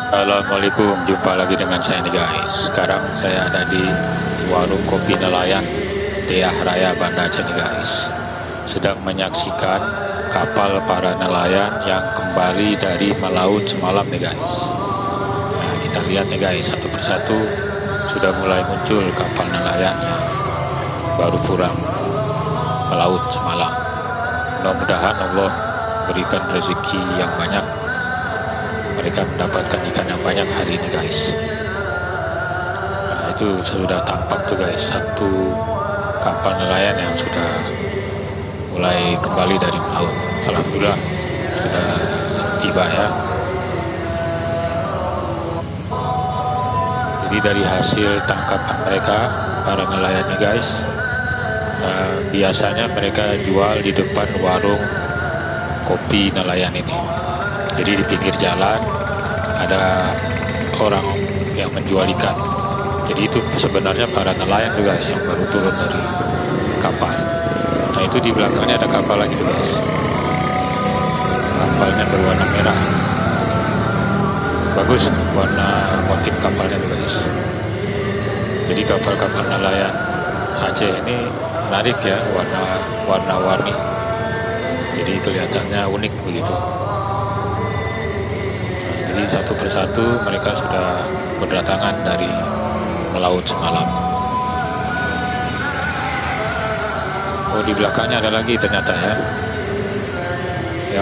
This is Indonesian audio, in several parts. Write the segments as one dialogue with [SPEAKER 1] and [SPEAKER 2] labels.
[SPEAKER 1] Assalamualaikum, jumpa lagi dengan saya nih guys. Sekarang saya ada di warung kopi nelayan Deah Raya Banda Aceh nih guys. Sedang menyaksikan kapal para nelayan yang kembali dari melaut semalam nih guys. Nah, kita lihat nih guys, satu persatu sudah mulai muncul kapal nelayan yang baru pulang melaut semalam. Mudah-mudahan Allah berikan rezeki yang banyak, mereka mendapatkan ikan yang banyak hari ini guys. Nah, itu sudah tampak tuh guys, satu kapal nelayan yang sudah mulai kembali dari laut. Alhamdulillah sudah tiba ya. Jadi dari hasil tangkapan mereka, para nelayan nih guys, biasanya mereka jual di depan warung kopi nelayan ini. Jadi di pinggir jalan ada orang yang menjual ikan. Jadi itu sebenarnya para nelayan tuh guys yang baru turun dari kapal. Nah itu di belakangnya ada kapal lagi tuh guys. Kapalnya berwarna merah. Bagus warna motif kapalnya tuh guys. Jadi kapal-kapal nelayan Aceh ini menarik ya, warna-warni. Jadi kelihatannya unik begitu. Jadi satu persatu mereka sudah berdatangan dari melaut semalam. Oh, di belakangnya ada lagi ternyata ya,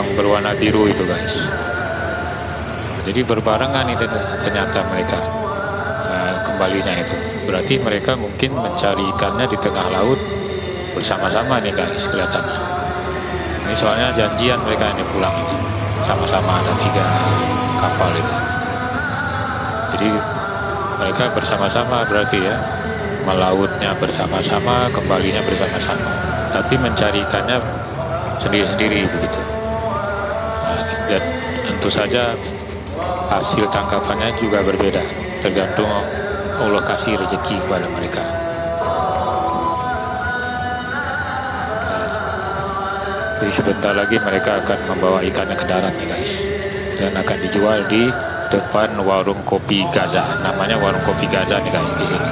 [SPEAKER 1] yang berwarna biru itu guys. Jadi berbarengan itu ternyata mereka kembalinya itu. Berarti mereka mungkin mencari ikannya di tengah laut bersama-sama nih guys kelihatannya. Ini soalnya janjian mereka ini pulang ini sama-sama, ada 3 kapal itu. Jadi mereka bersama-sama berarti ya, melautnya bersama-sama, kembalinya bersama-sama, tapi mencari ikannya sendiri-sendiri begitu. Nah, dan tentu saja hasil tangkapannya juga berbeda, tergantung Allah kasih rezeki kepada mereka. Jadi sebentar lagi mereka akan membawa ikannya ke darat nih guys, dan akan dijual di depan warung kopi Gaza. Namanya warung kopi Gaza nih guys di sini.